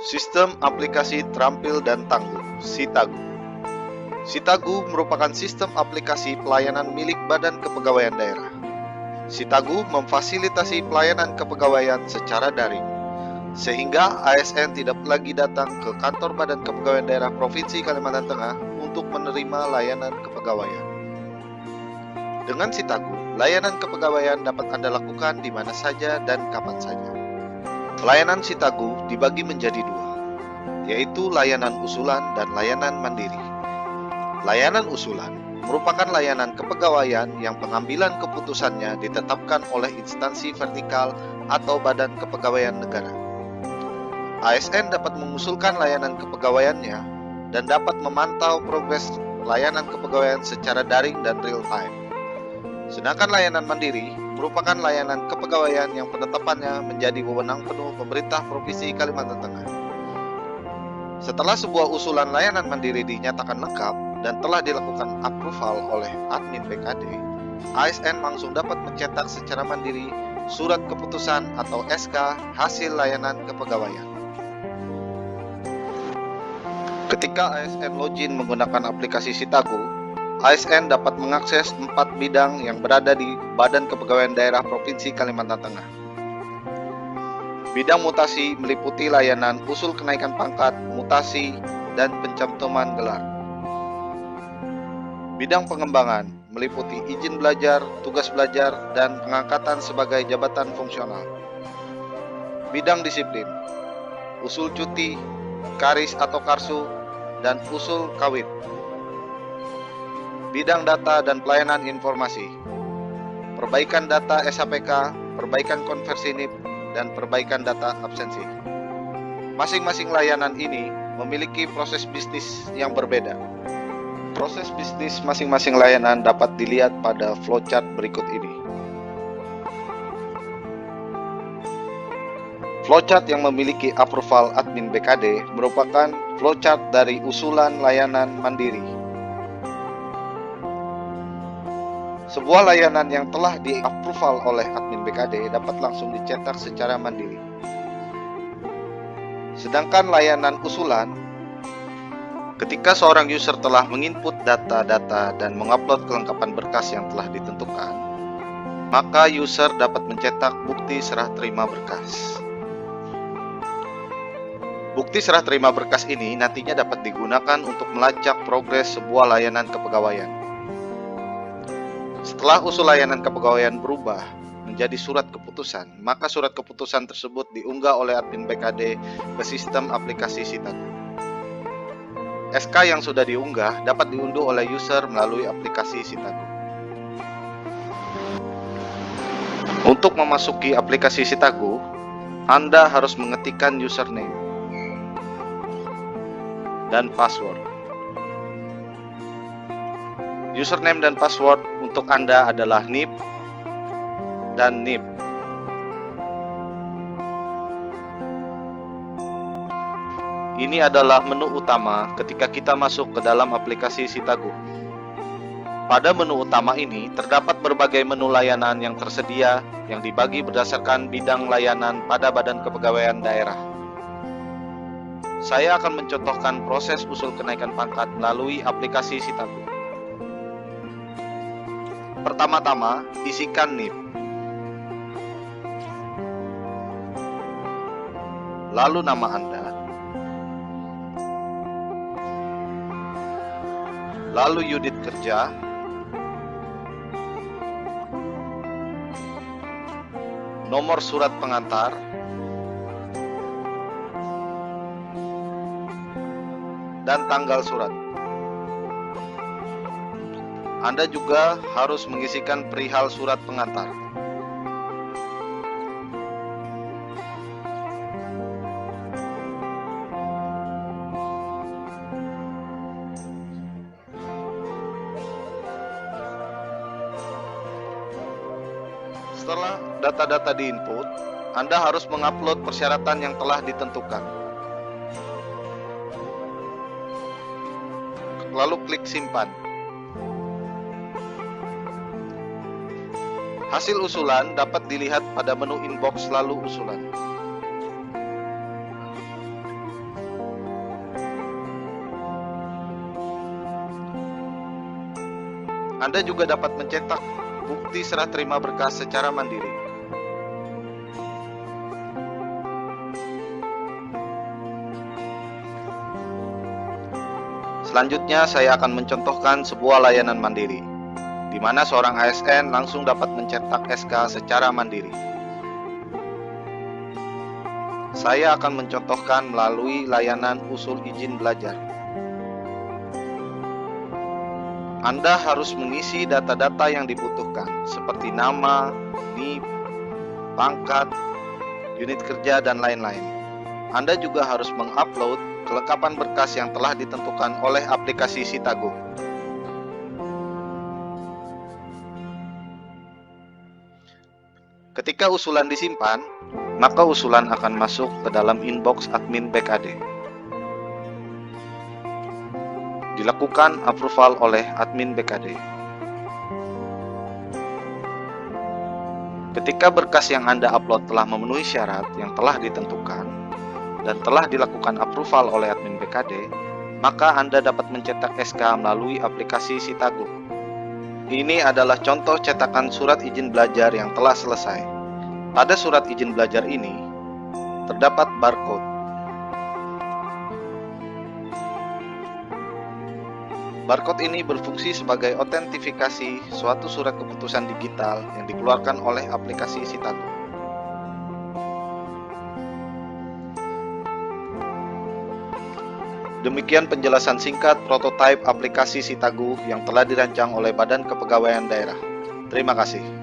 Sistem Aplikasi Terampil dan Tangguh (SITAGU). SITAGU merupakan sistem aplikasi pelayanan milik Badan Kepegawaian Daerah. SITAGU memfasilitasi pelayanan kepegawaian secara daring, sehingga ASN tidak lagi datang ke kantor Badan Kepegawaian Daerah Provinsi Kalimantan Tengah untuk menerima layanan kepegawaian. Dengan SITAGU, layanan kepegawaian dapat Anda lakukan di mana saja dan kapan saja. Pelayanan SITAGU dibagi menjadi dua, yaitu layanan usulan dan layanan mandiri. Layanan usulan merupakan layanan kepegawaian yang pengambilan keputusannya ditetapkan oleh instansi vertikal atau badan kepegawaian negara. ASN dapat mengusulkan layanan kepegawaiannya dan dapat memantau progres layanan kepegawaian secara daring dan real time. Sedangkan layanan mandiri merupakan layanan kepegawaian yang penetapannya menjadi wewenang penuh pemerintah Provinsi Kalimantan Tengah. Setelah sebuah usulan layanan mandiri dinyatakan lengkap dan telah dilakukan approval oleh admin BKD, ASN langsung dapat mencetak secara mandiri surat keputusan atau SK hasil layanan kepegawaian. Ketika ASN login menggunakan aplikasi SITAGU, ASN dapat mengakses 4 bidang yang berada di Badan Kepegawaian Daerah Provinsi Kalimantan Tengah. Bidang mutasi meliputi layanan usul kenaikan pangkat, mutasi, dan pencantuman gelar. Bidang pengembangan meliputi izin belajar, tugas belajar, dan pengangkatan sebagai jabatan fungsional. Bidang disiplin, usul cuti, karis atau karsu, dan usul kawin. Bidang data dan pelayanan informasi, perbaikan data SHPK, perbaikan konversi NIP, dan perbaikan data absensi. Masing-masing layanan ini memiliki proses bisnis yang berbeda. Proses bisnis masing-masing layanan dapat dilihat pada flowchart berikut ini. Flowchart yang memiliki approval admin BKD merupakan flowchart dari usulan layanan mandiri. Sebuah layanan yang telah di-approval oleh admin BKD dapat langsung dicetak secara mandiri. Sedangkan layanan usulan, ketika seorang user telah menginput data-data dan mengupload kelengkapan berkas yang telah ditentukan, maka user dapat mencetak bukti serah terima berkas. Bukti serah terima berkas ini nantinya dapat digunakan untuk melacak progres sebuah layanan kepegawaian. Setelah usul layanan kepegawaian berubah menjadi surat keputusan, maka surat keputusan tersebut diunggah oleh admin BKD ke sistem aplikasi SITAGU. SK yang sudah diunggah dapat diunduh oleh user melalui aplikasi SITAGU. Untuk memasuki aplikasi SITAGU, Anda harus mengetikkan username dan password. Username dan password untuk Anda adalah NIP dan NIP. Ini adalah menu utama ketika kita masuk ke dalam aplikasi SITAGU. Pada menu utama ini terdapat berbagai menu layanan yang tersedia yang dibagi berdasarkan bidang layanan pada Badan Kepegawaian Daerah. Saya akan mencontohkan proses usul kenaikan pangkat melalui aplikasi SITAGU. Pertama-tama, isikan NIP. Lalu nama Anda. Lalu unit kerja. Nomor surat pengantar. Dan tanggal surat. Anda juga harus mengisikan perihal surat pengantar. Setelah data-data diinput, Anda harus mengupload persyaratan yang telah ditentukan. Lalu klik simpan. Hasil usulan dapat dilihat pada menu inbox lalu usulan. Anda juga dapat mencetak bukti serah terima berkas secara mandiri. Selanjutnya, saya akan mencontohkan sebuah layanan mandiri, di mana seorang ASN langsung dapat mencetak SK secara mandiri. Saya akan mencontohkan melalui layanan usul izin belajar. Anda harus mengisi data-data yang dibutuhkan, seperti nama, NIP, pangkat, unit kerja, dan lain-lain. Anda juga harus mengupload kelengkapan berkas yang telah ditentukan oleh aplikasi Sitago. Ketika usulan disimpan, maka usulan akan masuk ke dalam inbox admin BKD. Dilakukan approval oleh admin BKD. Ketika berkas yang Anda upload telah memenuhi syarat yang telah ditentukan dan telah dilakukan approval oleh admin BKD, maka Anda dapat mencetak SK melalui aplikasi Sitago. Ini adalah contoh cetakan surat izin belajar yang telah selesai. Pada surat izin belajar ini terdapat barcode. Barcode ini berfungsi sebagai autentifikasi suatu surat keputusan digital yang dikeluarkan oleh aplikasi Sitago. Demikian penjelasan singkat prototipe aplikasi Sitago yang telah dirancang oleh Badan Kepegawaian Daerah. Terima kasih.